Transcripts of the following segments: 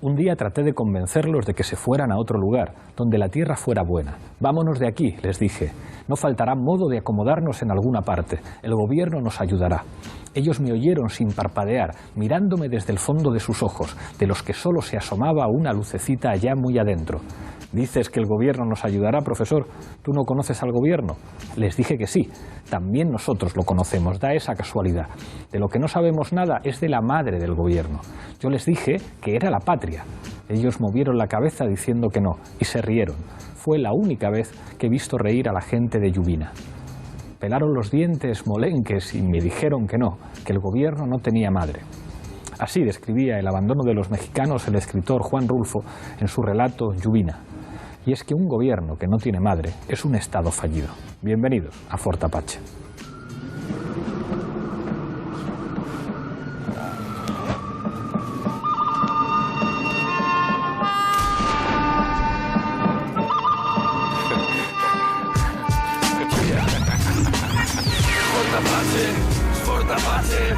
Un día traté de convencerlos de que se fueran a otro lugar, donde la tierra fuera buena. Vámonos de aquí, les dije. No faltará modo de acomodarnos en alguna parte. El gobierno nos ayudará. Ellos me oyeron sin parpadear, mirándome desde el fondo de sus ojos, de los que solo se asomaba una lucecita allá muy adentro. ¿Dices que el gobierno nos ayudará, profesor? ¿Tú no conoces al gobierno? Les dije que sí. También nosotros lo conocemos, da esa casualidad. De lo que no sabemos nada es de la madre del gobierno. Yo les dije que era la patria. Ellos movieron la cabeza diciendo que no, y se rieron. Fue la única vez que he visto reír a la gente de Llubina. Pelaron los dientes molenques y me dijeron que no, que el gobierno no tenía madre. Así describía el abandono de los mexicanos el escritor Juan Rulfo en su relato Llubina. Y es que un gobierno que no tiene madre es un estado fallido. Bienvenidos a Fort Apache. Fort Apache.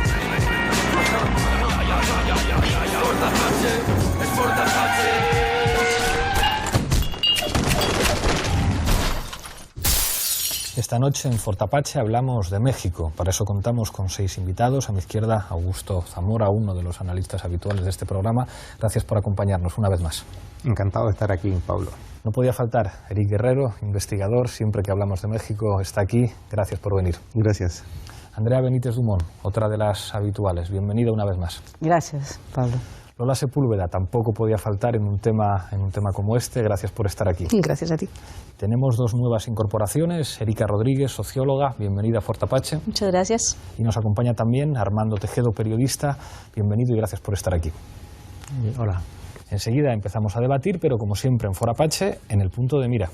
Esta noche en Fort Apache hablamos de México. Para eso contamos con 6 invitados. A mi izquierda, Augusto Zamora, uno de los analistas habituales de este programa. Gracias por acompañarnos una vez más. Encantado de estar aquí, Pablo. No podía faltar Eric Guerrero, investigador. Siempre que hablamos de México está aquí. Gracias por venir. Gracias. Andrea Benítez Dumont, otra de las habituales. Bienvenida una vez más. Gracias, Pablo. Lola Sepúlveda tampoco podía faltar en un tema como este. Gracias por estar aquí. Gracias a ti. Tenemos 2 nuevas incorporaciones. Erika Rodríguez, socióloga, bienvenida a Fort Apache. Muchas gracias. Y nos acompaña también Armando Tejedo, periodista. Bienvenido y gracias por estar aquí. Hola. Enseguida empezamos a debatir, pero como siempre en Fort Apache, en el punto de mira.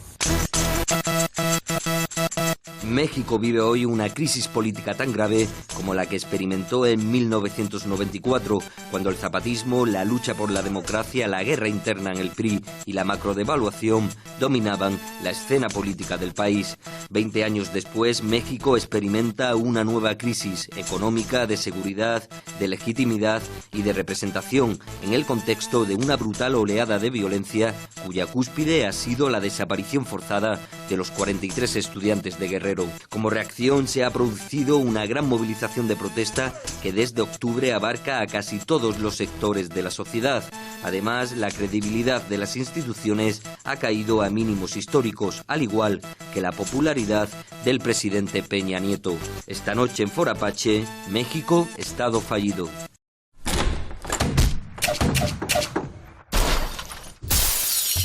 México vive hoy una crisis política tan grave como la que experimentó en 1994, cuando el zapatismo, la lucha por la democracia, la guerra interna en el PRI y la macrodevaluación dominaban la escena política del país. 20 años después, México experimenta una nueva crisis económica, de seguridad, de legitimidad y de representación, en el contexto de una brutal oleada de violencia cuya cúspide ha sido la desaparición forzada de los 43 estudiantes de Guerrero. Como reacción se ha producido una gran movilización de protesta que desde octubre abarca a casi todos los sectores de la sociedad. Además, la credibilidad de las instituciones ha caído a mínimos históricos, al igual que la popularidad del presidente Peña Nieto. Esta noche en Fort Apache, México, estado fallido.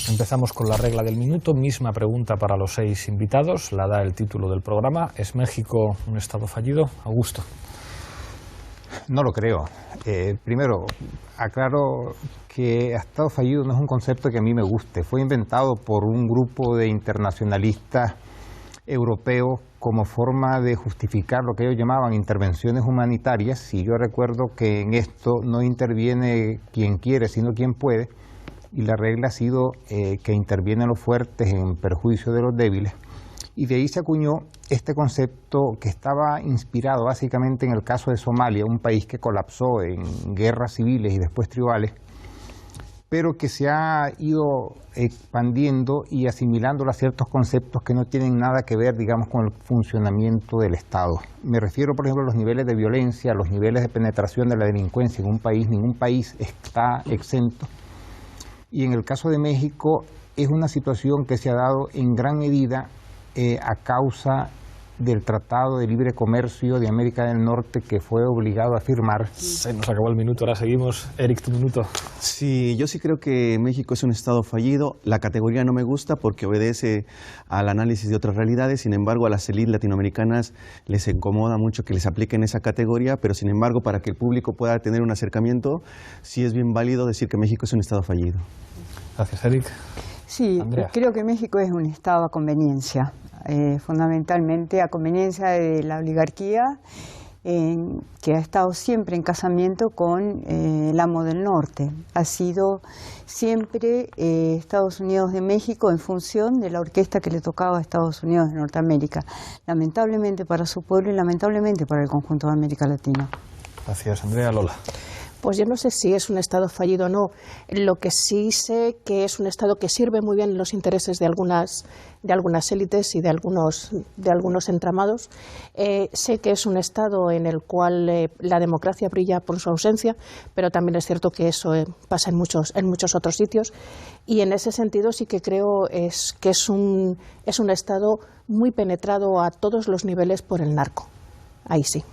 Empezamos con la regla del minuto. Misma pregunta para los 6 invitados. La da el título del programa. ¿Es México un estado fallido? Augusto. No lo creo. Primero, aclaro que estado fallido no es un concepto que a mí me guste. Fue inventado por un grupo de internacionalistas europeos como forma de justificar lo que ellos llamaban intervenciones humanitarias. Y yo recuerdo que en esto no interviene quien quiere, sino quien puede. Y la regla ha sido que intervienen los fuertes en perjuicio de los débiles. Y de ahí se acuñó este concepto que estaba inspirado básicamente en el caso de Somalia, un país que colapsó en guerras civiles y después tribales, pero que se ha ido expandiendo y asimilando a ciertos conceptos que no tienen nada que ver, digamos, con el funcionamiento del Estado. Me refiero, por ejemplo, a los niveles de violencia, a los niveles de penetración de la delincuencia en un país. Ningún país está exento. Y en el caso de México es una situación que se ha dado en gran medida a causa del Tratado de Libre Comercio de América del Norte que fue obligado a firmar. Se nos acabó el minuto, ahora seguimos. Eric, tu minuto. Sí, yo sí creo que México es un estado fallido. La categoría no me gusta porque obedece al análisis de otras realidades. Sin embargo, a las élites latinoamericanas les incomoda mucho que les apliquen esa categoría, pero sin embargo, para que el público pueda tener un acercamiento, sí es bien válido decir que México es un estado fallido. Gracias, Eric. Sí, Andrea. creo que México es un estado a conveniencia, fundamentalmente a conveniencia de la oligarquía, que ha estado siempre en casamiento con el amo del norte. Ha sido siempre Estados Unidos de México en función de la orquesta que le tocaba a Estados Unidos de Norteamérica, lamentablemente para su pueblo y lamentablemente para el conjunto de América Latina. Gracias, Andrea. Lola. Pues yo no sé si es un Estado fallido o no. Lo que sí sé que es un Estado que sirve muy bien los intereses de algunas élites y de algunos entramados. Sé que es un Estado en el cual la democracia brilla por su ausencia, pero también es cierto que eso pasa en muchos otros sitios. Y en ese sentido sí que creo que es un Estado muy penetrado a todos los niveles por el narco. Ahí sí.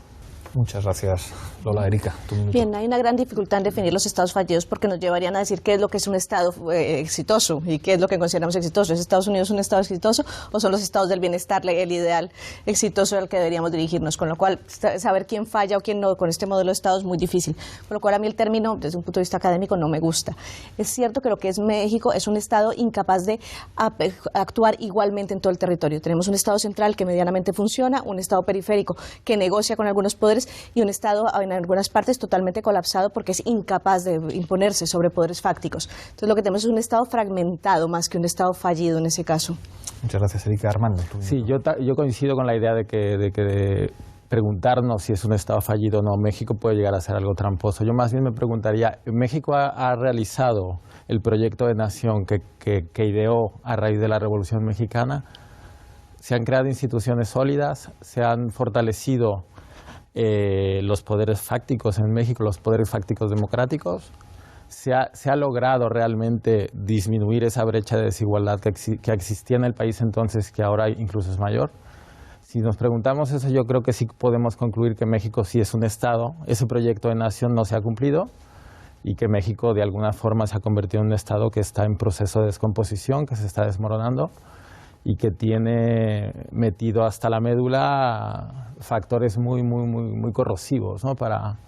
Muchas gracias, Lola. Erika, tu minuto. Bien, hay una gran dificultad en definir los estados fallidos porque nos llevarían a decir qué es lo que es un estado exitoso y qué es lo que consideramos exitoso. ¿Es Estados Unidos un estado exitoso o son los estados del bienestar el ideal exitoso al que deberíamos dirigirnos? Con lo cual, saber quién falla o quién no con este modelo de estado es muy difícil. Por lo cual, a mí el término, desde un punto de vista académico, no me gusta. Es cierto que lo que es México es un estado incapaz de actuar igualmente en todo el territorio. Tenemos un estado central que medianamente funciona, un estado periférico que negocia con algunos poderes y un Estado en algunas partes totalmente colapsado porque es incapaz de imponerse sobre poderes fácticos. Entonces lo que tenemos es un Estado fragmentado más que un Estado fallido en ese caso. Muchas gracias, Erika. Armando. Sí, yo coincido con la idea de que preguntarnos si es un Estado fallido o no, México puede llegar a ser algo tramposo. Yo más bien me preguntaría, ¿México ha realizado el proyecto de nación que ideó a raíz de la Revolución Mexicana? ¿Se han creado instituciones sólidas? ¿Se han fortalecido los poderes fácticos en México, los poderes fácticos democráticos? ¿Se ha logrado realmente disminuir esa brecha de desigualdad que existía en el país entonces, que ahora incluso es mayor? Si nos preguntamos eso, yo creo que sí podemos concluir que México sí es un Estado, ese proyecto de nación no se ha cumplido y que México de alguna forma se ha convertido en un Estado que está en proceso de descomposición, que se está desmoronando y que tiene metido hasta la médula factores muy corrosivos, ¿no? para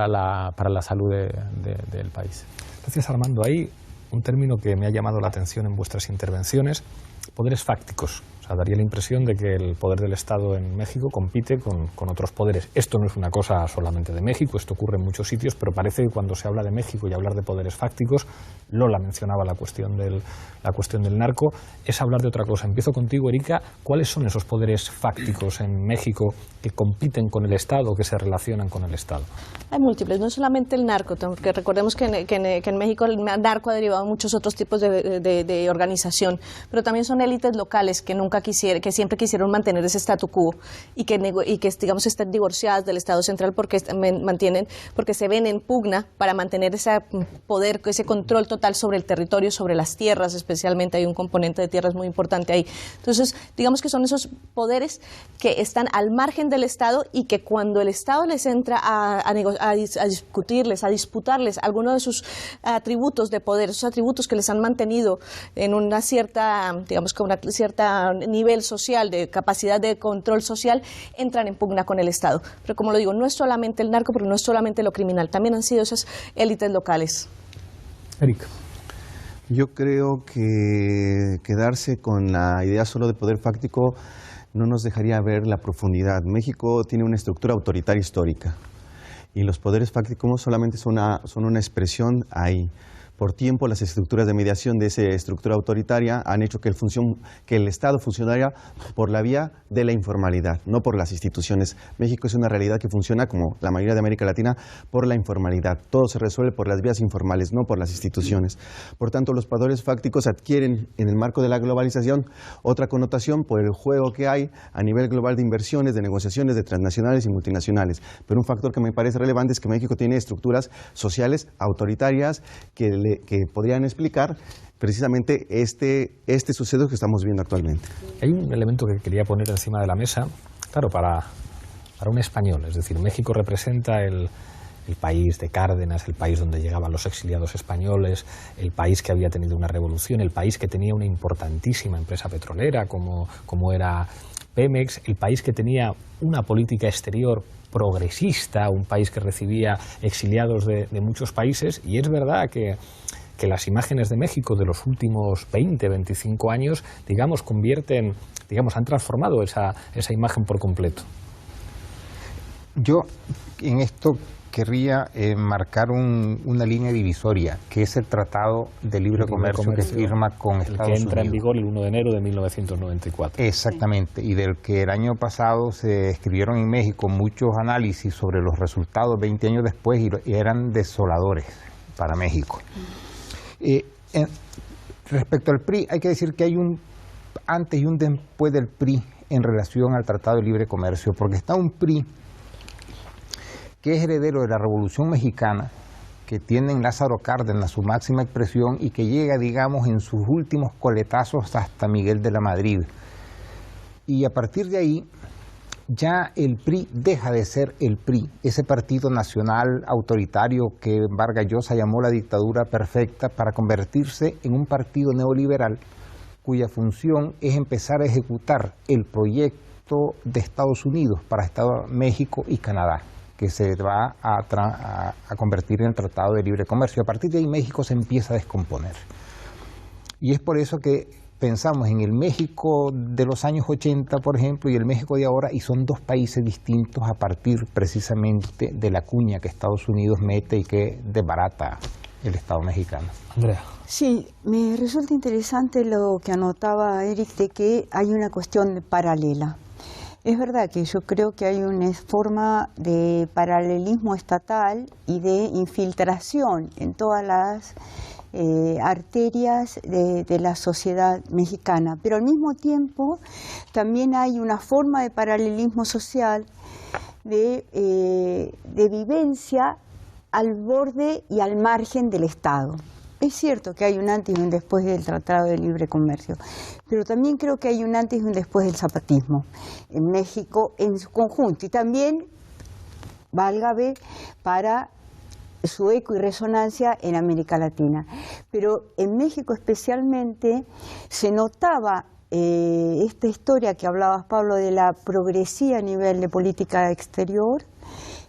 la salud del país. Gracias, Armando. Hay un término que me ha llamado la atención en vuestras intervenciones, poderes fácticos. O sea, daría la impresión de que el poder del Estado en México compite con otros poderes. Esto no es una cosa solamente de México, esto ocurre en muchos sitios, pero parece que cuando se habla de México y hablar de poderes fácticos, Lola mencionaba la cuestión del narco, es hablar de otra cosa. Empiezo contigo, Erika. ¿Cuáles son esos poderes fácticos en México que compiten con el Estado, que se relacionan con el Estado? Hay múltiples, no solamente el narco, porque recordemos que en México el narco ha derivado en muchos otros tipos de organización, pero también son élites locales que siempre quisieron mantener ese statu quo y que digamos están divorciadas del Estado central porque se ven en pugna para mantener ese poder, ese control total sobre el territorio, sobre las tierras, especialmente hay un componente de tierras muy importante ahí. Entonces, digamos que son esos poderes que están al margen del Estado y que cuando el Estado les entra a discutirles, a disputarles algunos de sus atributos de poder, esos atributos que les han mantenido en una cierta, digamos que una cierta nivel social, de capacidad de control social, entran en pugna con el Estado. Pero como lo digo, no es solamente el narco, pero no es solamente lo criminal, también han sido esas élites locales. Erika. Yo creo que quedarse con la idea solo de poder fáctico no nos dejaría ver la profundidad. México tiene una estructura autoritaria histórica y los poderes fácticos solamente son una expresión ahí. Por tiempo, las estructuras de mediación de esa estructura autoritaria han hecho que el Estado funcionara por la vía de la informalidad, no por las instituciones. México es una realidad que funciona, como la mayoría de América Latina, por la informalidad. Todo se resuelve por las vías informales, no por las instituciones. Por tanto, los poderes fácticos adquieren, en el marco de la globalización, otra connotación por el juego que hay a nivel global de inversiones, de negociaciones, de transnacionales y multinacionales. Pero un factor que me parece relevante es que México tiene estructuras sociales autoritarias que podrían explicar precisamente este suceso que estamos viendo actualmente. Hay un elemento que quería poner encima de la mesa, claro, para un español, es decir, México representa el país de Cárdenas, el país donde llegaban los exiliados españoles, el país que había tenido una revolución, el país que tenía una importantísima empresa petrolera como era Pemex, el país que tenía una política exterior progresista, un país que recibía exiliados de muchos países, y es verdad que las imágenes de México de los últimos 20, 25 años, digamos, han transformado esa imagen por completo. Yo en esto querría marcar una línea divisoria, que es el Tratado de Libre Comercio que firma con Estados Unidos. El que entra en vigor el 1 de enero de 1994. Exactamente, y del que el año pasado se escribieron en México muchos análisis sobre los resultados 20 años después y eran desoladores para México. Respecto al PRI, hay que decir que hay un antes y un después del PRI en relación al Tratado de Libre Comercio, porque está un PRI que es heredero de la Revolución Mexicana, que tiene en Lázaro Cárdenas su máxima expresión y que llega, digamos, en sus últimos coletazos hasta Miguel de la Madrid. Y a partir de ahí, ya el PRI deja de ser el PRI, ese partido nacional autoritario que Vargas Llosa llamó la dictadura perfecta, para convertirse en un partido neoliberal cuya función es empezar a ejecutar el proyecto de Estados Unidos para México y Canadá, que se va a convertir en el Tratado de Libre Comercio. A partir de ahí México se empieza a descomponer. Y es por eso que pensamos en el México de los años 80, por ejemplo, y el México de ahora, y son dos países distintos a partir precisamente de la cuña que Estados Unidos mete y que desbarata el Estado mexicano. Andrea. Sí, me resulta interesante lo que anotaba Eric, de que hay una cuestión paralela. Es verdad que yo creo que hay una forma de paralelismo estatal y de infiltración en todas las arterias de la sociedad mexicana, pero al mismo tiempo también hay una forma de paralelismo social de vivencia al borde y al margen del Estado. Es cierto que hay un antes y un después del Tratado de Libre Comercio, pero también creo que hay un antes y un después del zapatismo en México en su conjunto, y también, válgame, para su eco y resonancia en América Latina. Pero en México especialmente se notaba esta historia que hablabas, Pablo, de la progresía a nivel de política exterior,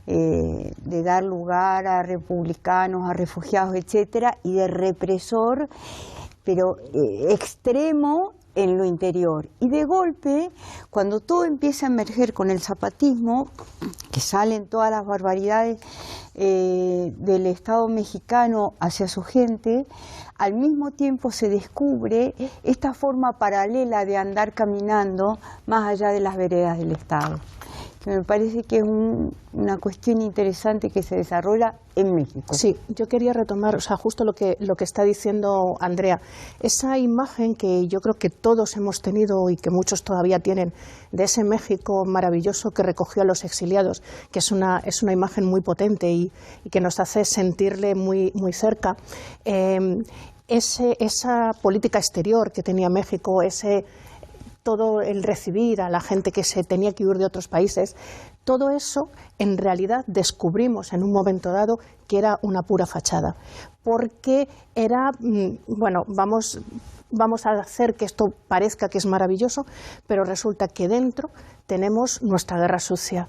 de dar lugar a republicanos, a refugiados, etcétera, y de represor, pero extremo en lo interior. Y de golpe, cuando todo empieza a emerger con el zapatismo, que salen todas las barbaridades del Estado mexicano hacia su gente, al mismo tiempo se descubre esta forma paralela de andar caminando más allá de las veredas del Estado, que me parece que es una cuestión interesante que se desarrolla en México. Sí, yo quería retomar, justo lo que está diciendo Andrea, esa imagen que yo creo que todos hemos tenido y que muchos todavía tienen, de ese México maravilloso que recogió a los exiliados, que es una imagen muy potente y que nos hace sentirle muy, muy cerca. Esa política exterior que tenía México, todo el recibir a la gente que se tenía que huir de otros países, todo eso en realidad descubrimos en un momento dado que era una pura fachada, porque era, bueno, vamos a hacer que esto parezca que es maravilloso, pero resulta que dentro tenemos nuestra guerra sucia.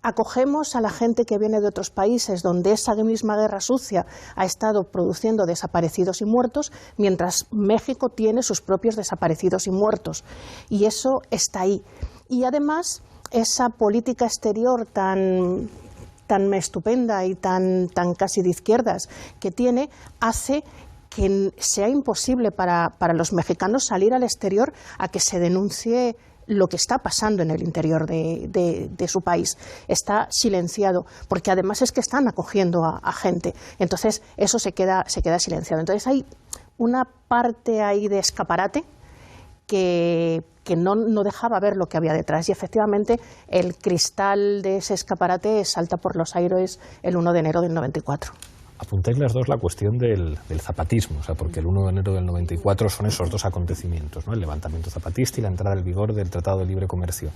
Acogemos a la gente que viene de otros países donde esa misma guerra sucia ha estado produciendo desaparecidos y muertos, mientras México tiene sus propios desaparecidos y muertos. Y eso está ahí. Y además, esa política exterior tan estupenda y tan casi de izquierdas que tiene, hace que sea imposible para los mexicanos salir al exterior a que se denuncie lo que está pasando en el interior de su país. Está silenciado, porque además es que están acogiendo a gente. Entonces eso se queda silenciado. Entonces hay una parte ahí de escaparate que no dejaba ver lo que había detrás. Y efectivamente el cristal de ese escaparate salta por los aires el 1 de enero del 94. Apuntáis las dos la cuestión del zapatismo, porque el 1 de enero del 94 son esos dos acontecimientos, ¿no? El levantamiento zapatista y la entrada en vigor del Tratado de Libre Comercio.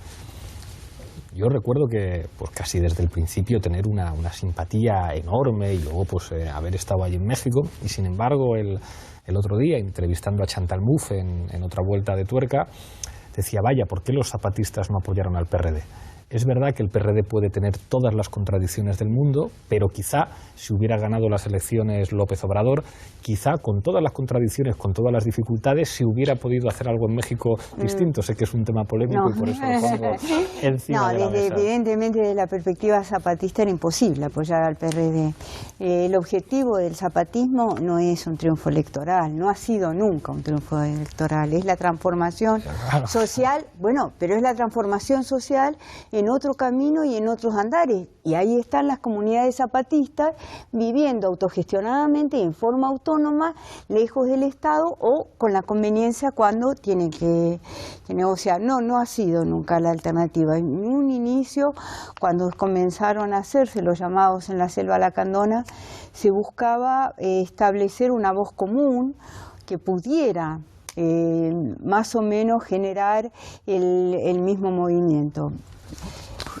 Yo recuerdo que pues casi desde el principio tener una simpatía enorme y luego pues haber estado allí en México, y sin embargo el otro día, entrevistando a Chantal Mouffe en otra vuelta de tuerca, decía, vaya, ¿por qué los zapatistas no apoyaron al PRD? Es verdad que el PRD puede tener todas las contradicciones del mundo, pero quizá si hubiera ganado las elecciones López Obrador, quizá con todas las contradicciones, con todas las dificultades, se hubiera podido hacer algo en México distinto. Sé que es un tema polémico y por eso lo pongo encima de la mesa. Evidentemente, desde la perspectiva zapatista era imposible apoyar al PRD. El objetivo del zapatismo no es un triunfo electoral, no ha sido nunca un triunfo electoral, es la transformación social, bueno, pero es la transformación social en otro camino y en otros andares. Y ahí están las comunidades zapatistas viviendo autogestionadamente en forma autónoma, lejos del Estado o con la conveniencia cuando tienen que negociar. No ha sido nunca la alternativa. En un inicio, cuando comenzaron a hacerse los llamados en la selva lacandona, se buscaba establecer una voz común que pudiera más o menos generar el mismo movimiento.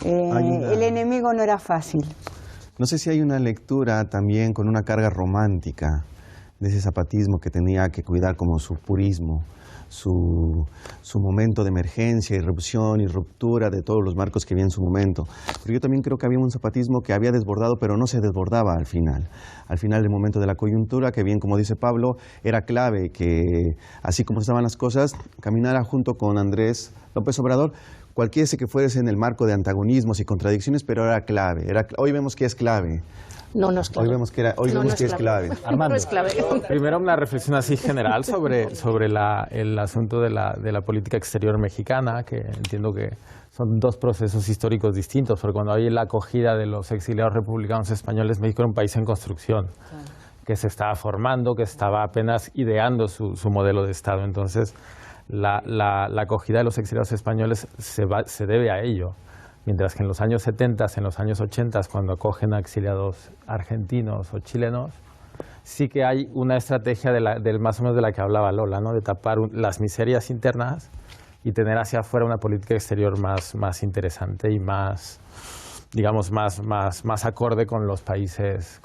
El enemigo no era fácil. No sé si hay una lectura también con una carga romántica de ese zapatismo que tenía que cuidar como su purismo, su momento de emergencia, irrupción y ruptura de todos los marcos que había en su momento. Pero yo también creo que había un zapatismo que había desbordado, pero no se desbordaba al final. Al final del momento de la coyuntura, que bien como dice Pablo, era clave que, así como estaban las cosas, caminara junto con Andrés López Obrador, cualquiera que fuese en el marco de antagonismos y contradicciones, pero era clave. Hoy vemos que es clave. No es clave. Hoy vemos que es clave. Armando. No es clave. Primero una reflexión así general sobre el asunto de la política exterior mexicana, que entiendo que son dos procesos históricos distintos, porque cuando hay la acogida de los exiliados republicanos españoles, México era un país en construcción, que se estaba formando, que estaba apenas ideando su modelo de Estado. Entonces, la acogida de los exiliados españoles se debe a ello. Mientras que en los años 70, en los años 80, cuando acogen a exiliados argentinos o chilenos, sí que hay una estrategia del más o menos de la que hablaba Lola, ¿no? De tapar las miserias internas y tener hacia afuera una política exterior más interesante y más, digamos, más acorde con los países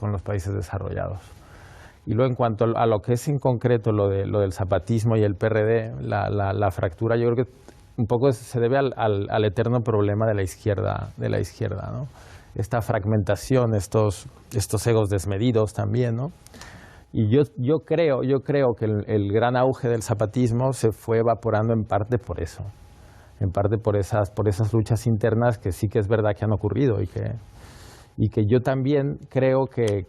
desarrollados. Y luego, en cuanto a lo que es en concreto lo del zapatismo y el PRD, la fractura, yo creo que un poco se debe al eterno problema de la izquierda, ¿no? Esta fragmentación, estos egos desmedidos también, ¿no? Y yo creo que el gran auge del zapatismo se fue evaporando en parte por eso, en parte por esas luchas internas que sí que es verdad que han ocurrido y que yo también creo que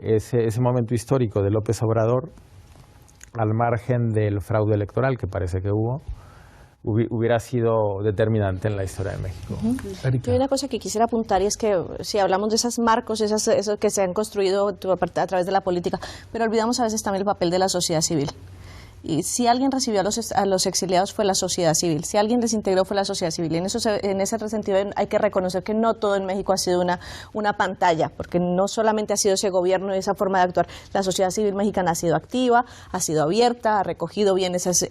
ese momento histórico de López Obrador, al margen del fraude electoral que parece que hubiera sido determinante en la historia de México. Yo hay una cosa que quisiera apuntar y es que si hablamos de esos marcos, esos que se han construido a través de la política, pero olvidamos a veces también el papel de la sociedad civil. Y si alguien recibió a los exiliados fue la sociedad civil, si alguien desintegró fue la sociedad civil. Y en ese sentido hay que reconocer que no todo en México ha sido una pantalla, porque no solamente ha sido ese gobierno y esa forma de actuar. La sociedad civil mexicana ha sido activa, ha sido abierta, ha recogido bien esas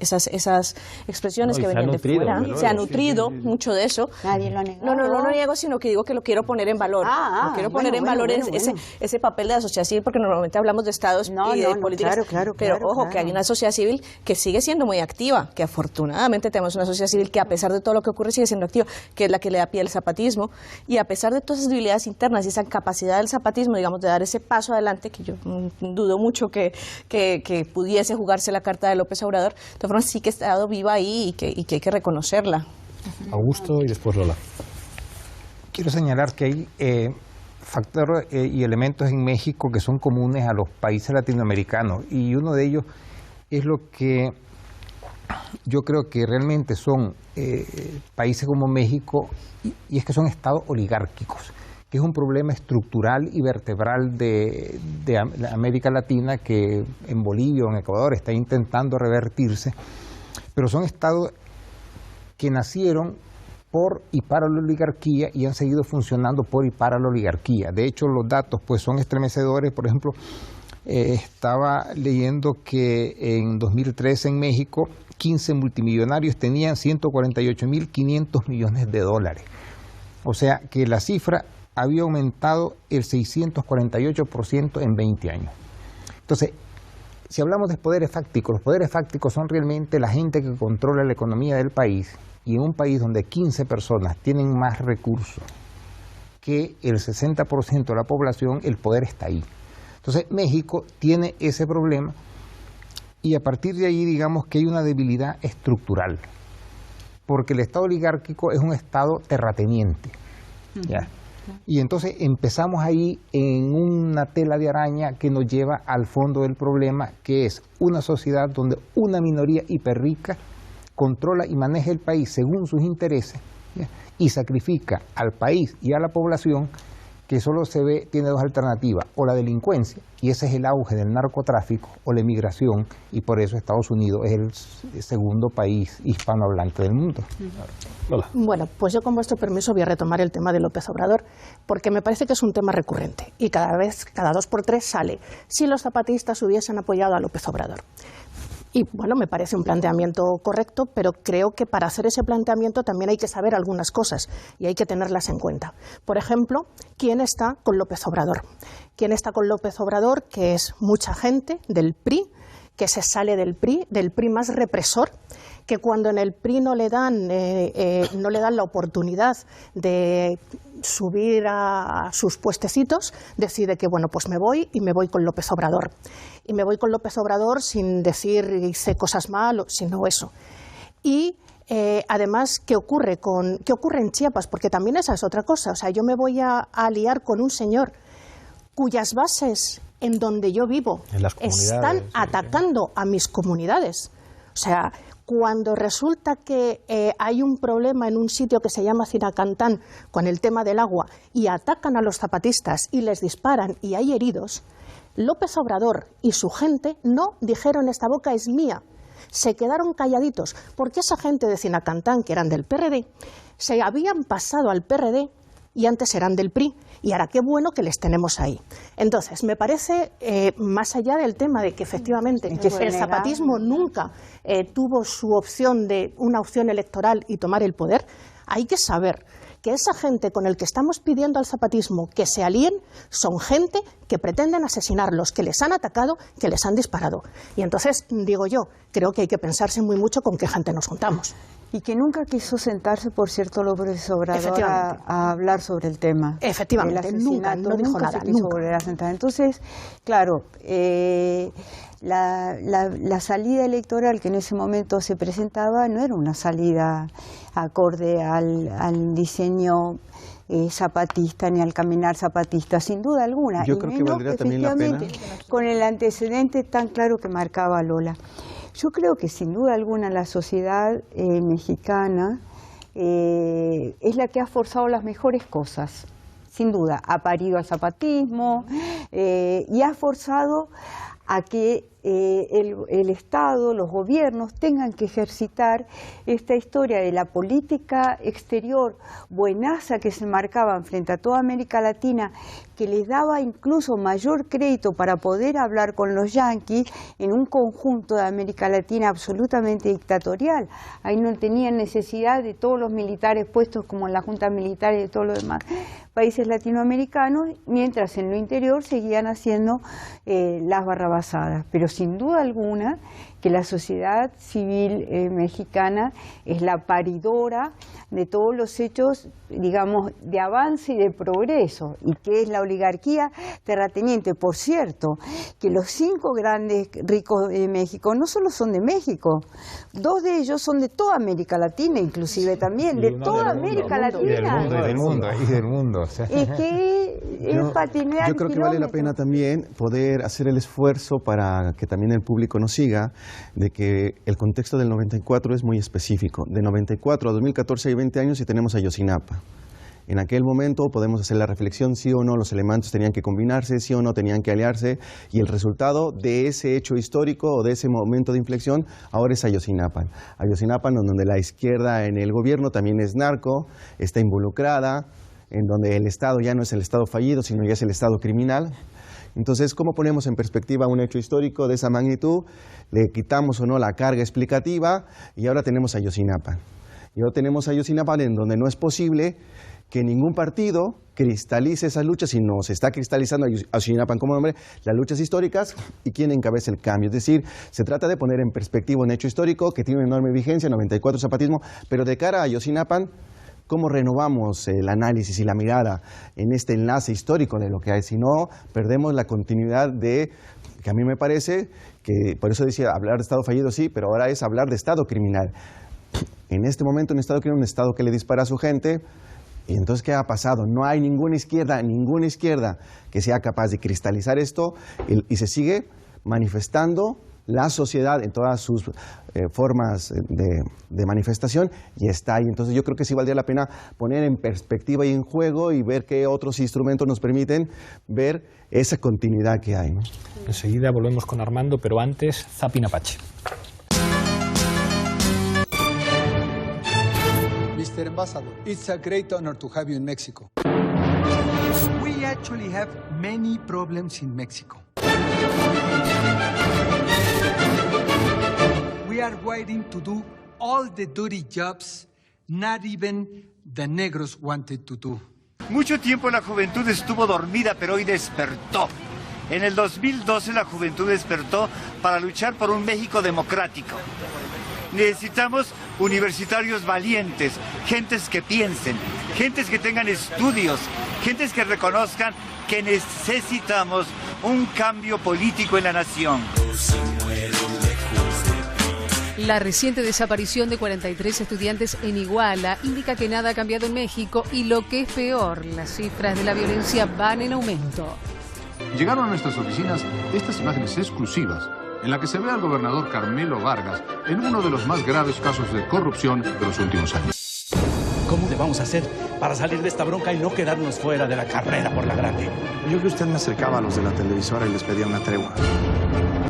expresiones que venían de fuera. Se ha nutrido mucho de eso. Nadie lo ha negado. No lo niego, sino que digo que lo quiero poner en valor. Lo quiero poner en valor ese papel de la sociedad civil, porque normalmente hablamos de estados y de políticas. Pero ojo, que hay una sociedad civil que sigue siendo muy activa, que afortunadamente tenemos una sociedad civil que a pesar de todo lo que ocurre sigue siendo activa, que es la que le da pie al zapatismo, y a pesar de todas esas debilidades internas y esa capacidad del zapatismo, digamos, de dar ese paso adelante, que yo dudo mucho que pudiese jugarse la carta de López Obrador, de todas formas sí que ha estado viva ahí y que hay que reconocerla. Augusto y después Lola. Quiero señalar que hay factores y elementos en México que son comunes a los países latinoamericanos, y uno de ellos es lo que yo creo que realmente son países como México, y es que son estados oligárquicos, que es un problema estructural y vertebral de América Latina que en Bolivia o en Ecuador está intentando revertirse, pero son estados que nacieron por y para la oligarquía y han seguido funcionando por y para la oligarquía. De hecho, los datos pues son estremecedores. Por ejemplo, estaba leyendo que en 2013 en México 15 multimillonarios tenían 148.500 millones de dólares. O sea que la cifra había aumentado el 648% en 20 años. Entonces, si hablamos de poderes fácticos, los poderes fácticos son realmente la gente que controla la economía del país y en un país donde 15 personas tienen más recursos que el 60% de la población, el poder está ahí. Entonces México tiene ese problema y a partir de ahí digamos que hay una debilidad estructural, porque el Estado oligárquico es un Estado terrateniente, ¿ya? Y entonces empezamos ahí en una tela de araña que nos lleva al fondo del problema, que es una sociedad donde una minoría hiperrica controla y maneja el país según sus intereses, ¿ya? Y sacrifica al país y a la población, que solo tiene dos alternativas, o la delincuencia, y ese es el auge del narcotráfico, o la emigración, y por eso Estados Unidos es el segundo país hispanohablante del mundo. Hola. Bueno, pues yo con vuestro permiso voy a retomar el tema de López Obrador, porque me parece que es un tema recurrente, y cada 2x3 sale, si los zapatistas hubiesen apoyado a López Obrador. Y bueno, me parece un planteamiento correcto, pero creo que para hacer ese planteamiento también hay que saber algunas cosas y hay que tenerlas en cuenta. Por ejemplo, ¿quién está con López Obrador? ¿Quién está con López Obrador? Que es mucha gente del PRI, que se sale del PRI más represor, que cuando en el PRI no le dan la oportunidad de subir a sus puestecitos, decide que bueno, pues me voy con López Obrador. Y me voy con López Obrador sin decir hice cosas mal, sino eso. Y además, ¿qué ocurre en Chiapas? Porque también esa es otra cosa. O sea, yo me voy a aliar con un señor cuyas bases en donde yo vivo están atacando a mis comunidades. O sea, cuando resulta que hay un problema en un sitio que se llama Zinacantán con el tema del agua y atacan a los zapatistas y les disparan y hay heridos, López Obrador y su gente no dijeron esta boca es mía, se quedaron calladitos porque esa gente de Zinacantán, que eran del PRD, se habían pasado al PRD y antes eran del PRI, y ahora qué bueno que les tenemos ahí. Entonces, me parece, más allá del tema de que efectivamente el zapatismo nunca tuvo su opción de una opción electoral y tomar el poder, hay que saber que esa gente con el que estamos pidiendo al zapatismo que se alíen son gente que pretenden asesinarlos, que les han atacado, que les han disparado. Y entonces, digo yo, creo que hay que pensarse muy mucho con qué gente nos juntamos. Y que nunca quiso sentarse, por cierto, López Obrador a hablar sobre el tema. Efectivamente, nunca dijo nada. Se quiso volver a sentar. Entonces, claro, la salida electoral que en ese momento se presentaba no era una salida acorde al diseño zapatista ni al caminar zapatista, sin duda alguna. Yo creo que valdría también la pena. Con el antecedente tan claro que marcaba Lola. Yo creo que sin duda alguna la sociedad mexicana es la que ha forzado las mejores cosas, sin duda, ha parido al zapatismo y ha forzado a que el Estado, los gobiernos tengan que ejercitar esta historia de la política exterior buenaza que se marcaban frente a toda América Latina, que les daba incluso mayor crédito para poder hablar con los yanquis en un conjunto de América Latina absolutamente dictatorial. Ahí no tenían necesidad de todos los militares puestos como en la Junta Militar y de todos los demás países latinoamericanos, mientras en lo interior seguían haciendo las barrabasadas. Pero sin duda alguna que la sociedad civil mexicana es la paridora de todos los hechos, digamos, de avance y de progreso, y que es la oligarquía terrateniente. Por cierto, que los 5 grandes ricos de México no solo son de México, 2 de ellos son de toda América Latina, inclusive también, de toda América Latina. Y del mundo. O sea. Es que yo creo que vale la pena también poder hacer el esfuerzo para que también el público nos siga, de que el contexto del 94 es muy específico. De 94 a 2014 hay 20 años y tenemos a Ayotzinapa. En aquel momento podemos hacer la reflexión, sí o no los elementos tenían que combinarse, sí o no tenían que aliarse, y el resultado de ese hecho histórico o de ese momento de inflexión ahora es Ayotzinapa. Ayotzinapa, donde la izquierda en el gobierno también es narco, está involucrada, en donde el Estado ya no es el Estado fallido, sino ya es el Estado criminal. Entonces, ¿cómo ponemos en perspectiva un hecho histórico de esa magnitud? Le quitamos o no la carga explicativa y ahora tenemos Ayotzinapa. Y ahora tenemos Ayotzinapa en donde no es posible que ningún partido cristalice esas luchas, y no se está cristalizando Ayotzinapa como nombre, las luchas históricas y quién encabeza el cambio. Es decir, se trata de poner en perspectiva un hecho histórico que tiene una enorme vigencia, 94 zapatismo, pero de cara a Ayotzinapa, ¿cómo renovamos el análisis y la mirada en este enlace histórico de lo que hay? Si no, perdemos la continuidad de, que a mí me parece, que por eso decía, hablar de Estado fallido sí, pero ahora es hablar de Estado criminal. En este momento un Estado criminal, un Estado que le dispara a su gente. Y entonces, ¿qué ha pasado? No hay ninguna izquierda que sea capaz de cristalizar esto y se sigue manifestando la sociedad en todas sus formas de manifestación y está ahí. Entonces yo creo que sí valdría la pena poner en perspectiva y en juego y ver qué otros instrumentos nos permiten ver esa continuidad que hay, ¿no? Enseguida volvemos con Armando, pero antes, Zapping Apache. Mr. Ambassador, it's a great honor to have you in Mexico. We actually have many problems in Mexico. We are waiting to do all the dirty jobs not even the negros wanted to do. Mucho tiempo la juventud estuvo dormida, pero hoy despertó. En el 2012 la juventud despertó para luchar por un México democrático. Necesitamos universitarios valientes, gentes que piensen, gentes que tengan estudios, gentes que reconozcan que necesitamos un cambio político en la nación. La reciente desaparición de 43 estudiantes en Iguala indica que nada ha cambiado en México y, lo que es peor, las cifras de la violencia van en aumento. Llegaron a nuestras oficinas estas imágenes exclusivas en la que se ve al gobernador Carmelo Vargas en uno de los más graves casos de corrupción de los últimos años. ¿Cómo le vamos a hacer para salir de esta bronca y no quedarnos fuera de la carrera por la grande? Yo que usted me acercaba a los de la televisora y les pedía una tregua.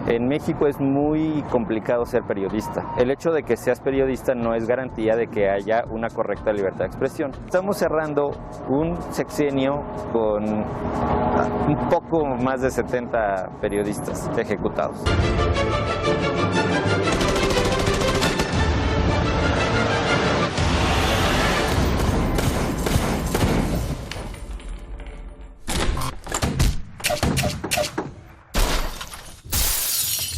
En México es muy complicado ser periodista. El hecho de que seas periodista no es garantía de que haya una correcta libertad de expresión. Estamos cerrando un sexenio con un poco más de 70 periodistas ejecutados.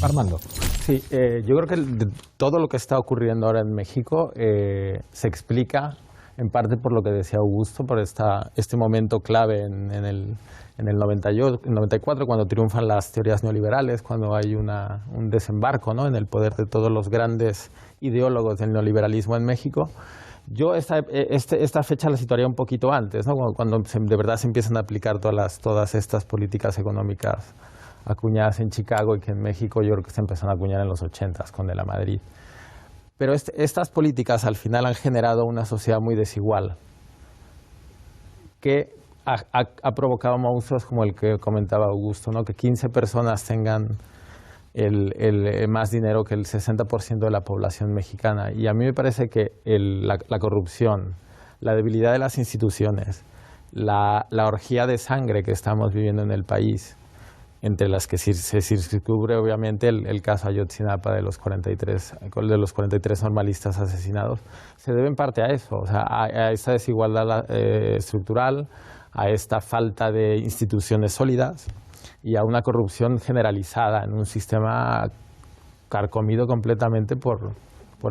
Armando. Sí, yo creo que todo lo que está ocurriendo ahora en México se explica en parte por lo que decía Augusto, por este momento clave en el 94, cuando triunfan las teorías neoliberales, cuando hay un desembarco, ¿no?, en el poder de todos los grandes ideólogos del neoliberalismo en México. Yo esta fecha la situaría un poquito antes, ¿no?, cuando de verdad se empiezan a aplicar todas estas políticas económicas acuñadas en Chicago y que en México yo creo que se empezaron a acuñar en los 80s con de la Madrid. Pero estas políticas al final han generado una sociedad muy desigual que ha provocado monstruos como el que comentaba Augusto, ¿no?, que 15 personas tengan el más dinero que el 60% de la población mexicana. Y a mí me parece que la corrupción, la debilidad de las instituciones, la orgía de sangre que estamos viviendo en el país, entre las que se circunscribe obviamente el caso Ayotzinapa de los 43 normalistas asesinados, se debe en parte a eso, o sea, a esta desigualdad estructural, a esta falta de instituciones sólidas y a una corrupción generalizada en un sistema carcomido completamente por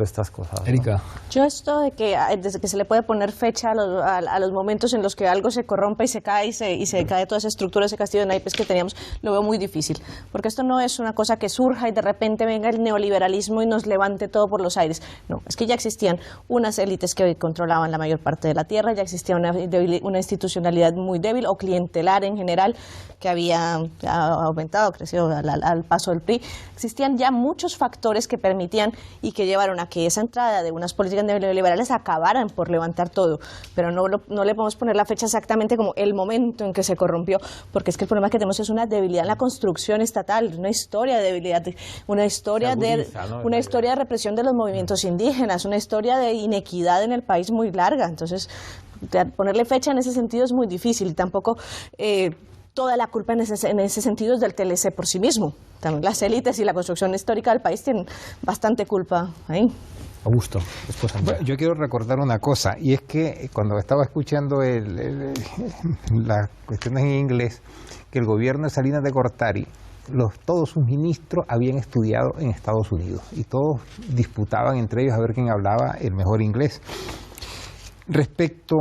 estas cosas, ¿no? Erika. Yo esto desde que se le puede poner fecha a los momentos en los que algo se corrompe y se cae y se cae toda esa estructura, ese castillo de naipes que teníamos, lo veo muy difícil, porque esto no es una cosa que surja y de repente venga el neoliberalismo y nos levante todo por los aires. No, es que ya existían unas élites que controlaban la mayor parte de la tierra, ya existía una institucionalidad muy débil o clientelar en general que había aumentado, crecido al paso del PRI. Existían ya muchos factores que permitían y que llevaron a que esa entrada de unas políticas neoliberales acabaran por levantar todo, pero no le podemos poner la fecha exactamente como el momento en que se corrompió, porque es que el problema que tenemos es una debilidad en la construcción estatal, una historia de debilidad, una historia de represión de los movimientos indígenas, una historia de inequidad en el país muy larga. Entonces, ponerle fecha en ese sentido es muy difícil. Tampoco toda la culpa en ese sentido es del TLC por sí mismo. También las élites y la construcción histórica del país tienen bastante culpa ahí. Augusto, después Andrea. Bueno, yo quiero recordar una cosa, y es que cuando estaba escuchando las cuestiones en inglés, que el gobierno de Salinas de Gortari, todos sus ministros habían estudiado en Estados Unidos y todos disputaban entre ellos a ver quién hablaba el mejor inglés. Respecto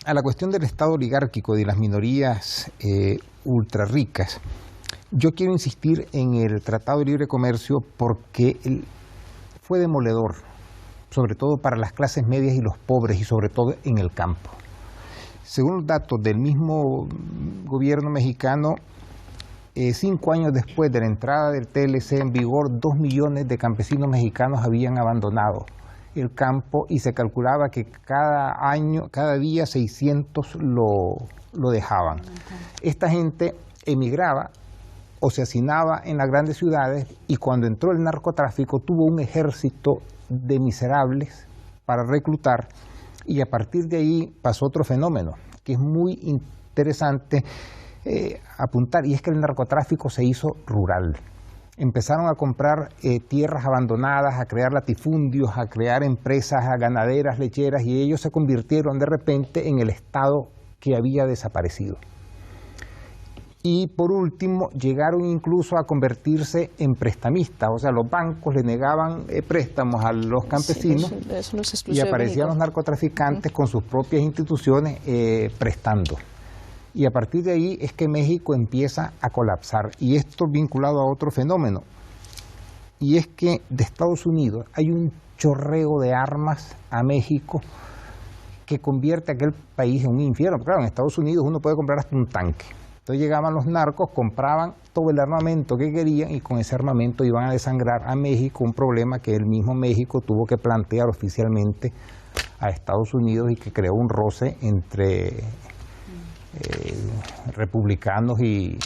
a la cuestión del Estado oligárquico y de las minorías ultra ricas, yo quiero insistir en el Tratado de Libre Comercio porque fue demoledor, sobre todo para las clases medias y los pobres, y sobre todo en el campo. Según los datos del mismo gobierno mexicano, 5 años después de la entrada del TLC en vigor, 2 millones de campesinos mexicanos habían abandonado el campo y se calculaba que cada día 600 lo dejaban. Esta gente emigraba o se hacinaba en las grandes ciudades, y cuando entró el narcotráfico tuvo un ejército de miserables para reclutar, y a partir de ahí pasó otro fenómeno que es muy interesante apuntar, y es que el narcotráfico se hizo rural. Empezaron a comprar tierras abandonadas, a crear latifundios, a crear empresas ganaderas, lecheras, y ellos se convirtieron de repente en el Estado que había desaparecido. Y por último, llegaron incluso a convertirse en prestamistas, o sea, los bancos le negaban préstamos a los campesinos, sí, eso no es y aparecían los narcotraficantes con sus propias instituciones prestando. Y a partir de ahí es que México empieza a colapsar, y esto vinculado a otro fenómeno, y es que de Estados Unidos hay un chorreo de armas a México que convierte a aquel país en un infierno. Claro, en Estados Unidos uno puede comprar hasta un tanque. Entonces llegaban los narcos, compraban todo el armamento que querían, y con ese armamento iban a desangrar a México, un problema que el mismo México tuvo que plantear oficialmente a Estados Unidos, y que creó un roce entre republicanos y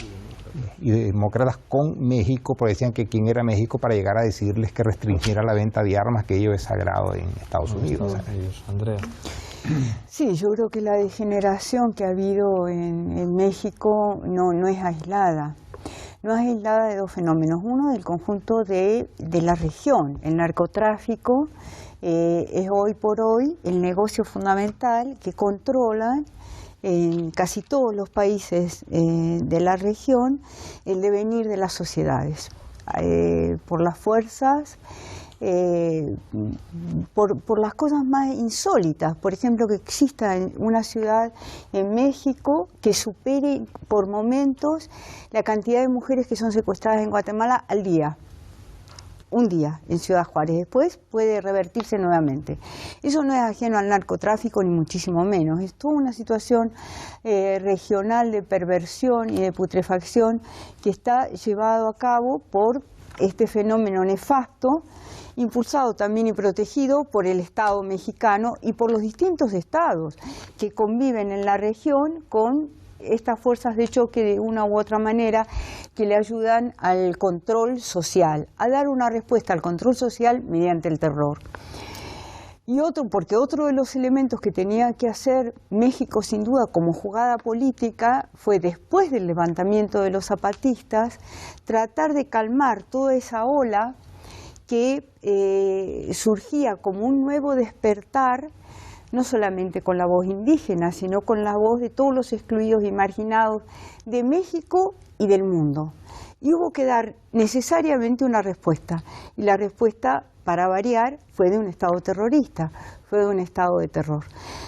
demócratas con México, porque decían que quién era México para llegar a decirles que restringiera la venta de armas, que ello es sagrado en Estados Unidos. Andrea. Sí, yo creo que la degeneración que ha habido en México no es aislada. No es aislada de dos fenómenos. Uno, del conjunto de la región. El narcotráfico es hoy por hoy el negocio fundamental que controlan en casi todos los países de la región el devenir de las sociedades. Por las fuerzas, por las cosas más insólitas. Por ejemplo, que exista una ciudad en México que supere por momentos la cantidad de mujeres que son secuestradas en Guatemala al día. Un día en Ciudad Juárez, después puede revertirse nuevamente. Eso no es ajeno al narcotráfico, ni muchísimo menos. Es toda una situación regional de perversión y de putrefacción que está llevado a cabo por este fenómeno nefasto, impulsado también y protegido por el Estado mexicano y por los distintos estados que conviven en la región con estas fuerzas de choque de una u otra manera, que le ayudan al control social, a dar una respuesta al control social mediante el terror. Y porque otro de los elementos que tenía que hacer México sin duda como jugada política fue, después del levantamiento de los zapatistas, tratar de calmar toda esa ola que surgía como un nuevo despertar, no solamente con la voz indígena, sino con la voz de todos los excluidos y marginados de México y del mundo. Y hubo que dar necesariamente una respuesta, y la respuesta, para variar, fue de un Estado terrorista, fue de un Estado de terror.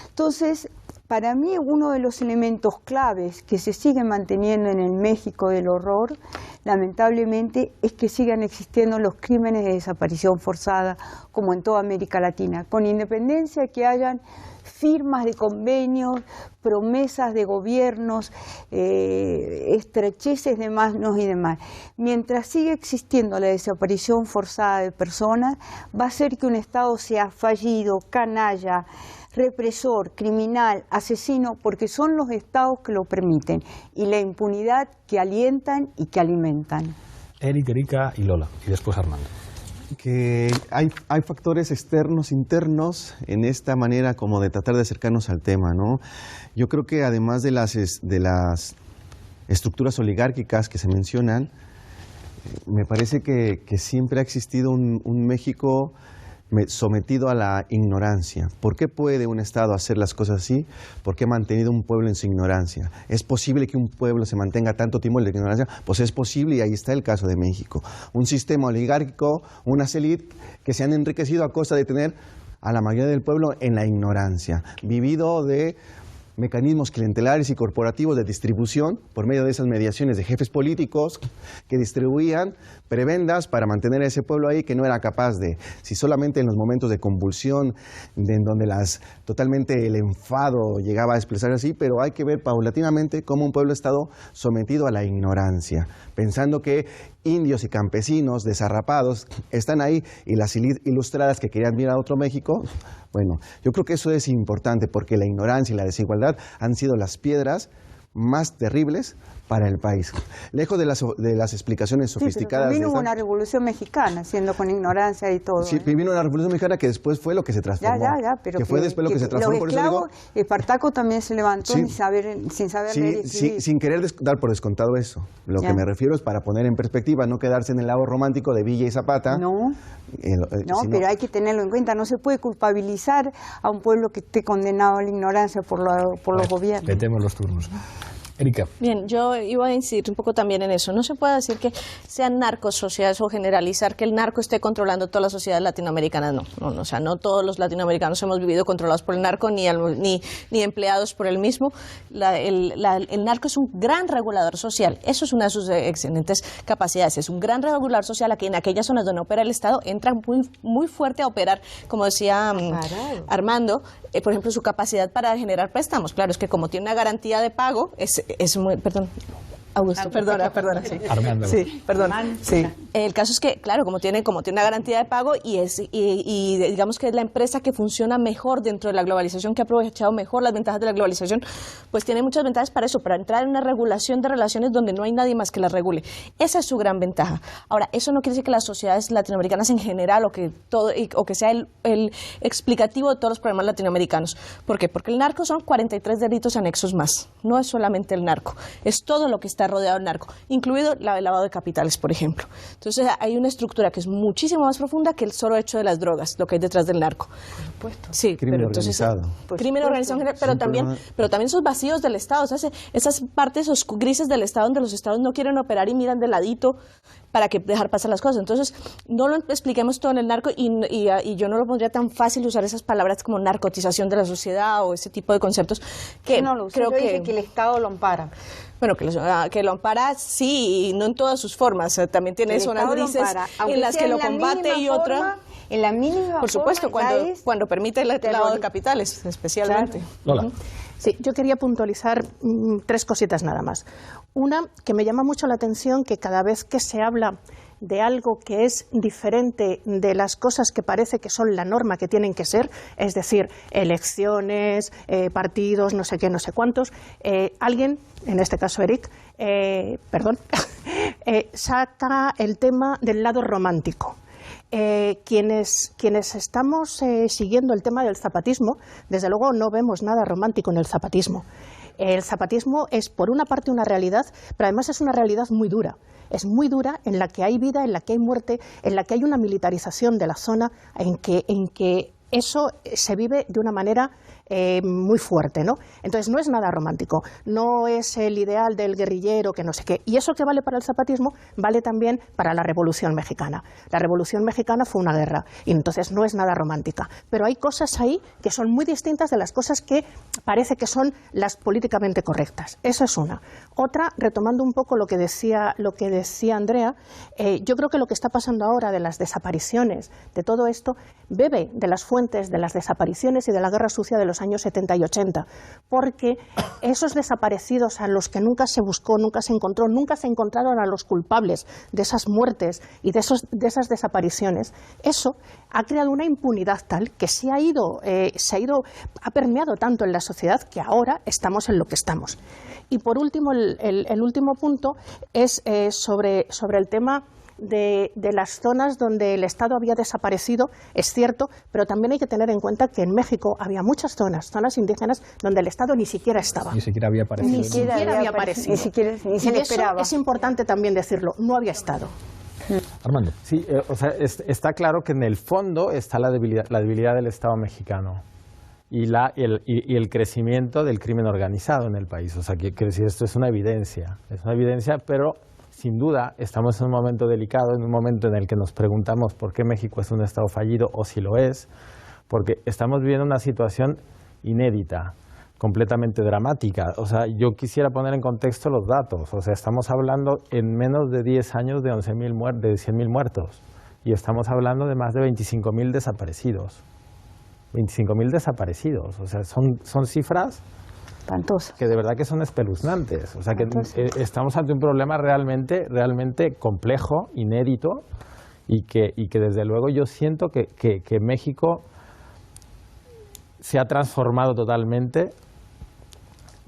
Entonces, para mí, uno de los elementos claves que se siguen manteniendo en el México del horror, lamentablemente, es que sigan existiendo los crímenes de desaparición forzada, como en toda América Latina, con independencia de que hayan firmas de convenios, promesas de gobiernos, estrecheces de manos y demás. Mientras siga existiendo la desaparición forzada de personas, va a ser que un Estado sea fallido, canalla, represor, criminal, asesino, porque son los estados que lo permiten, y la impunidad que alientan y que alimentan. Eric, Erika y Lola, y después Armando. Que hay factores externos, internos, en esta manera como de tratar de acercarnos al tema, ¿no? Yo creo que además de las estructuras oligárquicas que se mencionan, me parece que siempre ha existido un México sometido a la ignorancia. ¿Por qué puede un Estado hacer las cosas así? Porque ha mantenido un pueblo en su ignorancia. ¿Es posible que un pueblo se mantenga tanto tiempo en la ignorancia? Pues es posible, y ahí está el caso de México. Un sistema oligárquico, unas élites que se han enriquecido a costa de tener a la mayoría del pueblo en la ignorancia, vivido de mecanismos clientelares y corporativos de distribución por medio de esas mediaciones de jefes políticos que distribuían prebendas para mantener a ese pueblo ahí que no era capaz de, si solamente en los momentos de convulsión, en donde totalmente el enfado llegaba a expresarse así, pero hay que ver paulatinamente cómo un pueblo ha estado sometido a la ignorancia, pensando que indios y campesinos desarrapados están ahí y las ilustradas que querían ir a otro México. Bueno, yo creo que eso es importante porque la ignorancia y la desigualdad han sido las piedras más terribles para el país. Lejos de las explicaciones sofisticadas. Sí, pero vino una revolución mexicana, siendo con ignorancia y todo. Sí, vino una revolución mexicana que después fue lo que se transformó. Pero que fue después lo que se transformó. Los esclavos, Espartaco también se levantó sin saber leer y escribir. Sin querer dar por descontado eso. Lo que me refiero es para poner en perspectiva, no quedarse en el lado romántico de Villa y Zapata. Pero hay que tenerlo en cuenta. No se puede culpabilizar a un pueblo que esté condenado a la ignorancia por los gobiernos. Metemos los turnos. Erika. Bien, yo iba a incidir un poco también en eso. No se puede decir que sean narcos sociedades o generalizar que el narco esté controlando todas las sociedades latinoamericanas. No, o sea, no todos los latinoamericanos hemos vivido controlados por el narco ni empleados por el mismo. El narco es un gran regulador social. Eso es una de sus excelentes capacidades. Es un gran regulador social a que en aquellas zonas donde opera el Estado entra muy fuerte a operar, como decía Armando, por ejemplo, su capacidad para generar préstamos. Claro, es que como tiene una garantía de pago, es muy... Perdón. Augusto, perdona, sí. Armando. Sí, perdón. Sí. El caso es que, claro, como tiene una garantía de pago y digamos que es la empresa que funciona mejor dentro de la globalización, que ha aprovechado mejor las ventajas de la globalización, pues tiene muchas ventajas para eso, para entrar en una regulación de relaciones donde no hay nadie más que las regule. Esa es su gran ventaja. Ahora, eso no quiere decir que las sociedades latinoamericanas en general o que sea el explicativo de todos los problemas latinoamericanos. ¿Por qué? Porque el narco son 43 delitos anexos más. No es solamente el narco, es todo lo que está rodeado del narco, incluido el lavado de capitales, por ejemplo. Entonces hay una estructura que es muchísimo más profunda que el solo hecho de las drogas, lo que hay detrás del narco. Por supuesto. Sí, crimen pero organizado. Crimen organizado en general, pero también esos vacíos del Estado, o sea, esas partes grises del Estado donde los Estados no quieren operar y miran de ladito para que dejar pasar las cosas. Entonces, no lo expliquemos todo en el narco y yo no lo pondría tan fácil usar esas palabras como narcotización de la sociedad o ese tipo de conceptos que creo que el Estado lo ampara. Bueno, que lo ampara, sí, y no en todas sus formas. Tiene zonas grises en las que lo combate y otra... En la mínima por supuesto, cuando permite el lavado de capitales, especialmente. Claro. Lola. Sí, yo quería puntualizar 3 cositas nada más. Una, que me llama mucho la atención que cada vez que se habla de algo que es diferente de las cosas que parece que son la norma que tienen que ser, es decir, elecciones, partidos, no sé qué, no sé cuántos, alguien, en este caso Eric, saca el tema del lado romántico. Quienes estamos siguiendo el tema del zapatismo, desde luego no vemos nada romántico en el zapatismo. El zapatismo es, por una parte, una realidad, pero además es una realidad muy dura. Es muy dura, en la que hay vida, en la que hay muerte, en la que hay una militarización de la zona, en que eso se vive de una manera muy fuerte, ¿no? Entonces no es nada romántico, no es el ideal del guerrillero que no sé qué. Y eso que vale para el zapatismo vale también para la Revolución Mexicana. La Revolución Mexicana fue una guerra y entonces no es nada romántica. Pero hay cosas ahí que son muy distintas de las cosas que parece que son las políticamente correctas. Eso es una. Otra, retomando un poco lo que decía Andrea, yo creo que lo que está pasando ahora de las desapariciones, de todo esto, bebe de las fuentes de las desapariciones y de la guerra sucia de los años 70 y 80, porque esos desaparecidos a los que nunca se buscó, nunca se encontró, nunca se encontraron a los culpables de esas muertes y de esas desapariciones, eso ha creado una impunidad tal que ha permeado tanto en la sociedad que ahora estamos en lo que estamos. Y por último, el último punto es sobre el tema de las zonas donde el Estado había desaparecido, es cierto, pero también hay que tener en cuenta que en México había muchas zonas indígenas donde el Estado ni siquiera estaba. Ni siquiera había aparecido. Ni siquiera había aparecido. Ni siquiera esperaba. Es importante también decirlo, no había Estado. Armando. Sí, o sea, está claro que en el fondo está la debilidad del Estado mexicano y el crecimiento del crimen organizado en el país. O sea, quiero decir, esto es una evidencia, pero sin duda estamos en un momento delicado, en un momento en el que nos preguntamos por qué México es un Estado fallido o si lo es, porque estamos viviendo una situación inédita, completamente dramática. O sea, yo quisiera poner en contexto los datos. O sea, estamos hablando en menos de 10 años de 100.000 muertos y estamos hablando de más de 25.000 desaparecidos. 25.000 desaparecidos. O sea, son cifras espantosas, que de verdad que son espeluznantes. O sea, que estamos ante un problema realmente complejo, inédito y que desde luego yo siento que México se ha transformado totalmente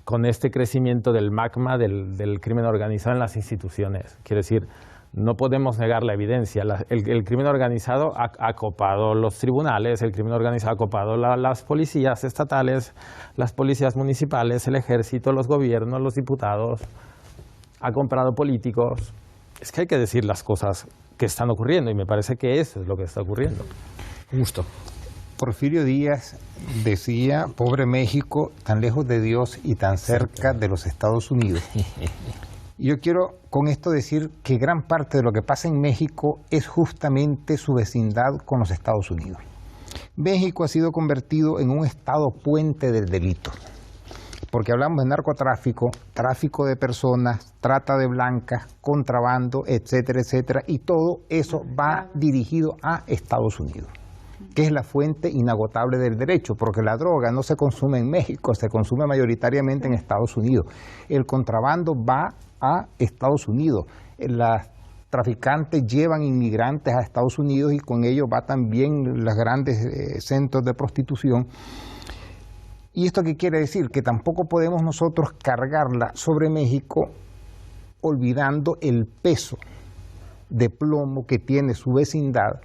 con este crecimiento del magma del crimen organizado en las instituciones. Quiero decir, no podemos negar la evidencia. El crimen organizado ha copado los tribunales, el crimen organizado ha copado las policías estatales, las policías municipales, el ejército, los gobiernos, los diputados, ha comprado políticos. Es que hay que decir las cosas que están ocurriendo y me parece que eso es lo que está ocurriendo. Justo. Porfirio Díaz decía, pobre México, tan lejos de Dios y tan cerca de los Estados Unidos. Y yo quiero con esto decir que gran parte de lo que pasa en México es justamente su vecindad con los Estados Unidos. México ha sido convertido en un estado puente del delito, porque hablamos de narcotráfico, tráfico de personas, trata de blancas, contrabando, etcétera, etcétera, y todo eso va dirigido a Estados Unidos, que es la fuente inagotable del derecho, porque la droga no se consume en México, se consume mayoritariamente en Estados Unidos. El contrabando va a Estados Unidos. Las traficantes llevan inmigrantes a Estados Unidos y con ello va también los grandes centros de prostitución. ¿Y esto qué quiere decir? Que tampoco podemos nosotros cargarla sobre México olvidando el peso de plomo que tiene su vecindad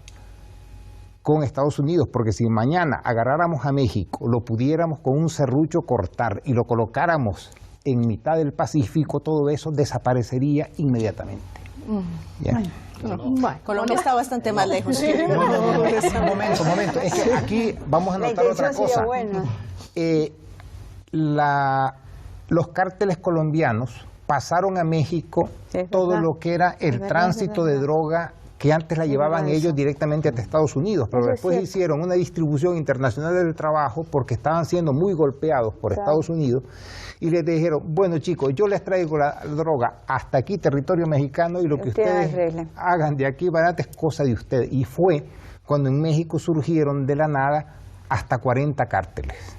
con Estados Unidos, porque si mañana agarráramos a México, lo pudiéramos con un serrucho cortar y lo colocáramos en mitad del Pacífico, todo eso desaparecería inmediatamente. ¿Ya? Bueno, Colombia está bastante más lejos. Sí. No, momento. Es que aquí vamos a notar otra cosa. Los cárteles colombianos pasaron a México todo lo que era el tránsito de droga que antes la llevaban ellos directamente hasta Estados Unidos, pero después hicieron una distribución internacional del trabajo porque estaban siendo muy golpeados por Estados Unidos y les dijeron, bueno chicos, yo les traigo la droga hasta aquí, territorio mexicano, y lo que ustedes hagan de aquí barata es cosa de ustedes. Y fue cuando en México surgieron de la nada hasta 40 cárteles,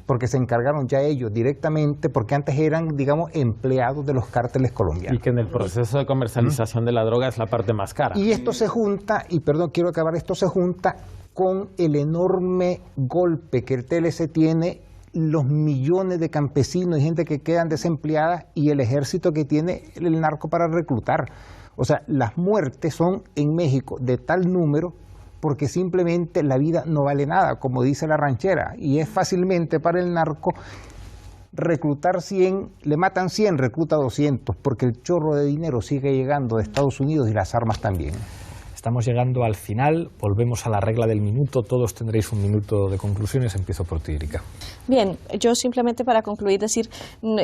porque se encargaron ya ellos directamente, porque antes eran, digamos, empleados de los cárteles colombianos. Y que en el proceso de comercialización de la droga es la parte más cara. Y esto se junta, y perdón, quiero acabar, esto se junta con el enorme golpe que el TLC tiene, los millones de campesinos y gente que quedan desempleadas y el ejército que tiene el narco para reclutar. O sea, las muertes son en México de tal número porque simplemente la vida no vale nada, como dice la ranchera, y es fácilmente para el narco reclutar 100, le matan 100, recluta 200, porque el chorro de dinero sigue llegando de Estados Unidos y las armas también. Estamos llegando al final, volvemos a la regla del minuto, todos tendréis un minuto de conclusiones, empiezo por ti, Erika. Bien, yo simplemente para concluir decir,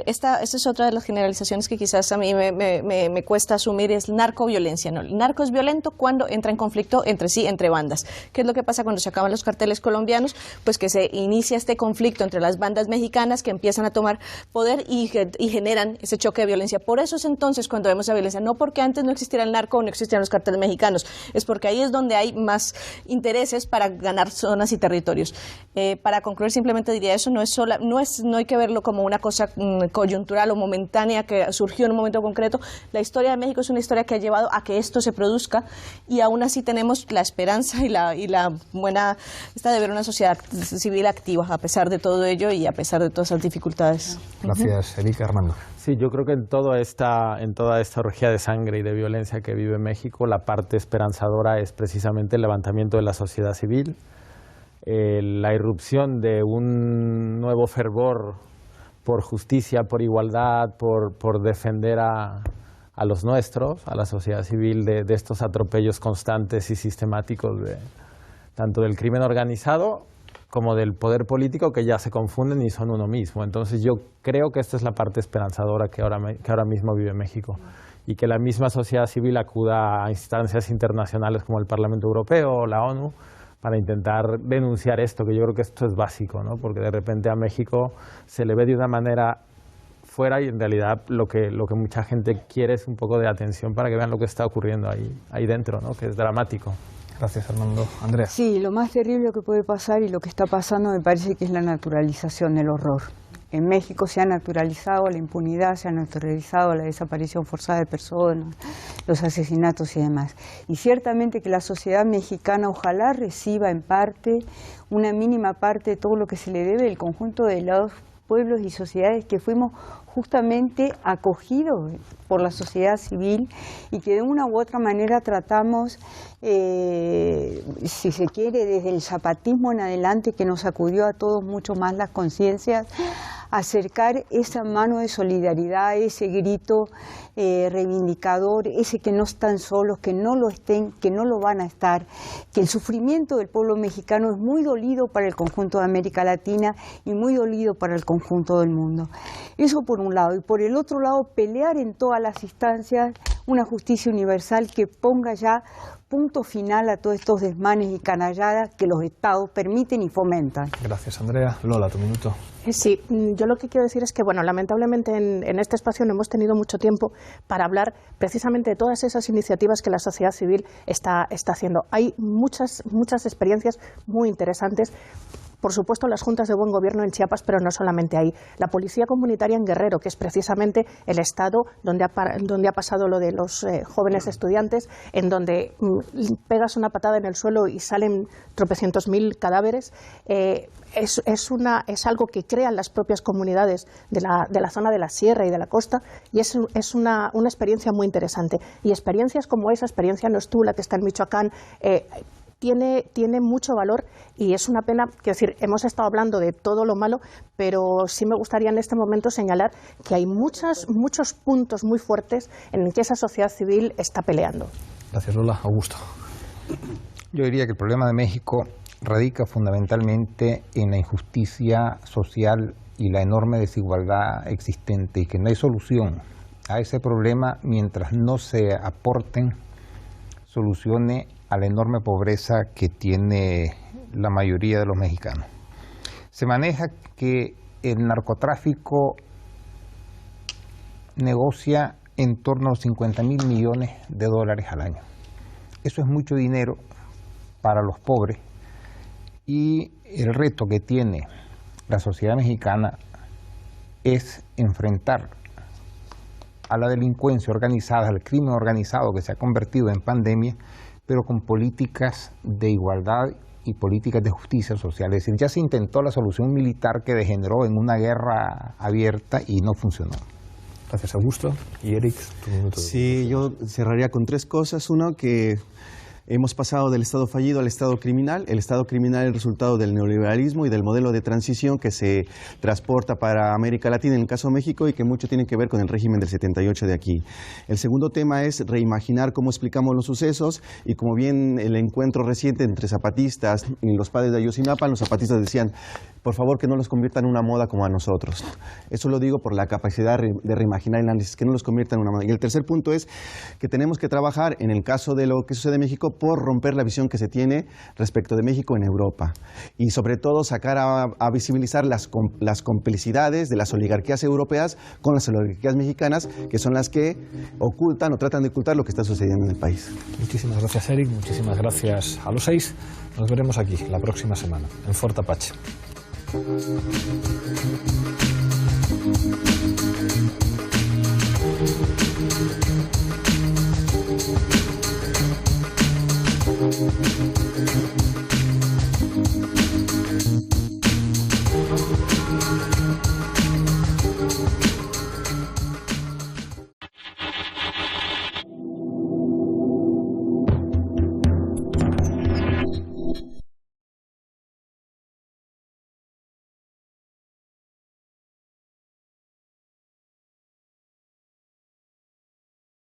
esta es otra de las generalizaciones que quizás a mí me cuesta asumir, es narcoviolencia. ¿No? El narco es violento cuando entra en conflicto entre sí, entre bandas. ¿Qué es lo que pasa cuando se acaban los carteles colombianos? Pues que se inicia este conflicto entre las bandas mexicanas que empiezan a tomar poder y generan ese choque de violencia. Por eso es entonces cuando vemos la violencia, no porque antes no existiera el narco o no existieran los carteles mexicanos, es porque ahí es donde hay más intereses para ganar zonas y territorios. Para concluir simplemente diría eso, no hay que verlo como una cosa coyuntural o momentánea que surgió en un momento concreto. La historia de México es una historia que ha llevado a que esto se produzca y aún así tenemos la esperanza y la buena de ver una sociedad civil activa a pesar de todo ello y a pesar de todas esas dificultades. Gracias, Erika. Armando. Sí, yo creo que en toda esta orgía de sangre y de violencia que vive México, la parte esperanzadora es precisamente el levantamiento de la sociedad civil, la irrupción de un nuevo fervor por justicia, por igualdad, por defender a a los nuestros, a la sociedad civil, de estos atropellos constantes y sistemáticos tanto del crimen organizado como del poder político, que ya se confunden y son uno mismo. Entonces yo creo que esta es la parte esperanzadora que ahora mismo vive México, y que la misma sociedad civil acuda a instancias internacionales como el Parlamento Europeo o la ONU para intentar denunciar esto, que yo creo que esto es básico, ¿no? Porque de repente a México se le ve de una manera fuera y en realidad lo que mucha gente quiere es un poco de atención para que vean lo que está ocurriendo ahí dentro, ¿no? Que es dramático. Gracias, Armando. Andrea. Sí, lo más terrible que puede pasar y lo que está pasando me parece que es la naturalización del horror. En México se ha naturalizado la impunidad, se ha naturalizado la desaparición forzada de personas, los asesinatos y demás. Y ciertamente que la sociedad mexicana ojalá reciba en parte, una mínima parte de todo lo que se le debe del conjunto de los pueblos y sociedades que fuimos justamente acogidos por la sociedad civil y que de una u otra manera tratamos, si se quiere, desde el zapatismo en adelante, que nos sacudió a todos mucho más las conciencias, acercar esa mano de solidaridad, ese grito reivindicador, ese que no están solos, que no lo estén, que no lo van a estar, que el sufrimiento del pueblo mexicano es muy dolido para el conjunto de América Latina y muy dolido para el conjunto del mundo. Eso por un lado, y por el otro lado pelear en todas las instancias una justicia universal que ponga ya punto final a todos estos desmanes y canalladas que los estados permiten y fomentan. Gracias, Andrea. Lola, tu minuto. Sí, yo lo que quiero decir es que, bueno, lamentablemente en este espacio no hemos tenido mucho tiempo para hablar precisamente de todas esas iniciativas que la sociedad civil está haciendo. Hay muchas experiencias muy interesantes. Por supuesto, las juntas de buen gobierno en Chiapas, pero no solamente ahí. La policía comunitaria en Guerrero, que es precisamente el estado donde ha pasado lo de los jóvenes estudiantes, en donde pegas una patada en el suelo y salen tropecientos mil cadáveres. Es algo que crean las propias comunidades de la zona de la sierra y de la costa, y es una experiencia muy interesante. Y experiencias como esa, experiencia Nostula, que está en Michoacán, tiene mucho valor, y es una pena, quiero decir, hemos estado hablando de todo lo malo, pero sí me gustaría en este momento señalar que hay muchos puntos muy fuertes en que esa sociedad civil está peleando. Gracias, Lola. Augusto. Yo diría que el problema de México radica fundamentalmente en la injusticia social y la enorme desigualdad existente, y que no hay solución a ese problema mientras no se aporten soluciones a la enorme pobreza que tiene la mayoría de los mexicanos. Se maneja que el narcotráfico negocia en torno a los 50.000 millones de dólares al año. Eso es mucho dinero para los pobres, y el reto que tiene la sociedad mexicana es enfrentar a la delincuencia organizada, al crimen organizado que se ha convertido en pandemia, pero con políticas de igualdad y políticas de justicia social. Es decir, ya se intentó la solución militar que degeneró en una guerra abierta y no funcionó. Gracias, Augusto. Y Eric, tu minuto. Sí, yo cerraría con tres cosas. Uno, que hemos pasado del Estado fallido al Estado criminal. El Estado criminal es el resultado del neoliberalismo y del modelo de transición que se transporta para América Latina, en el caso de México, y que mucho tiene que ver con el régimen del 78 de aquí. El segundo tema es reimaginar cómo explicamos los sucesos, y como bien el encuentro reciente entre zapatistas y los padres de Ayotzinapa, los zapatistas decían, por favor, que no los conviertan en una moda como a nosotros. Eso lo digo por la capacidad de reimaginar el análisis, que no los conviertan en una moda. Y el tercer punto es que tenemos que trabajar, en el caso de lo que sucede en México, por romper la visión que se tiene respecto de México en Europa. Y sobre todo sacar a visibilizar las complicidades de las oligarquías europeas con las oligarquías mexicanas, que son las que ocultan o tratan de ocultar lo que está sucediendo en el país. Muchísimas gracias, Eric. Muchísimas gracias a los 6. Nos veremos aquí la próxima semana en Fort Apache.